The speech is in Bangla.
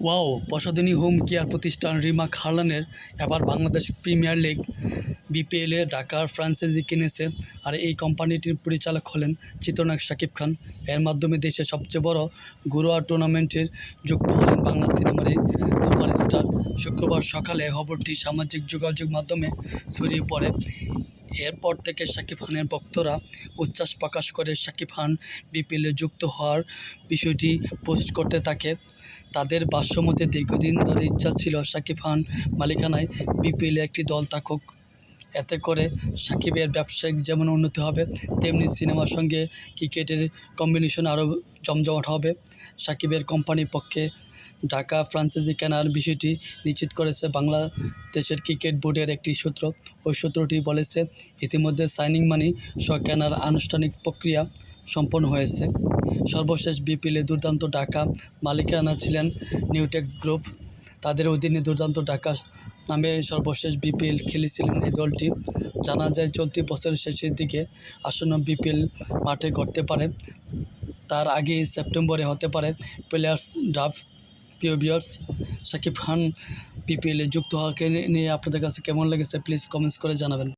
ওয়াও! প্রসাধনী হোম কেয়ার প্রতিষ্ঠান রিমাক হার্লানের এবার বাংলাদেশ প্রিমিয়ার লিগ বিপিএলে ঢাকার ফ্র্যাঞ্চাইজি কিনেছে। আর এই কোম্পানিটির পরিচালক হলেন চিত্রনায়ক শাকিব খান। এর মাধ্যমে দেশের সবচেয়ে বড় ঘরোয়া টুর্নামেন্টে যুক্ত হলেন বাংলা সিনেমার এই সুপারস্টার। শুক্রবার সকালে খবরটি সামাজিক যোগাযোগ মাধ্যমে ছড়িয়ে পড়ে। এরপর থেকে শাকিব খানের ভক্তরা উচ্ছ্বাস প্রকাশ করে শাকিব খান বিপিএলে যুক্ত হওয়ার বিষয়টি পোস্ট করতে থাকে। তাদের ভাষ্যমতে দীর্ঘদিন ধরে ইচ্ছা ছিল শাকিব খান মালিকানায় বিপিএলে একটি দল থাকুক। এতে করে শাকিবের ব্যবসায়িক যেমন উন্নতি হবে, তেমনি সিনেমার সঙ্গে ক্রিকেটের কম্বিনেশন আরও জমজমাট হবে। শাকিবের কোম্পানির পক্ষে ঢাকা ফ্র্যাঞ্চাইজি কেনার বিষয়টি নিশ্চিত করেছে বাংলাদেশের ক্রিকেট বোর্ডের একটি সূত্র। ওই সূত্রটি বলেছে, ইতিমধ্যে সাইনিং মানি সহ কেনার আনুষ্ঠানিক প্রক্রিয়া সম্পন্ন হয়েছে। সর্বশেষ বিপিএলে দুর্দান্ত ঢাকা মালিকানা ছিলেন নিউটেক্স গ্রুপ। তাদের অধীনে দুর্দান্ত ঢাকা নামে সর্বশেষ বিপিএল খেলেছিলেন এই দলটি। জানা যায়, চলতি বছরের শেষের দিকে আসন্ন বিপিএল মাঠে ঘটতে পারে। তার আগেই সেপ্টেম্বরে হতে পারে প্লেয়ার্স ড্রাফট। প্রিয় ভিউয়ার্স, শাকিব খান বিপিএলে যুক্ত হওয়াকে নিয়ে আপনাদের কাছে কেমন লেগেছে প্লিজ কমেন্টস করে জানাবেন।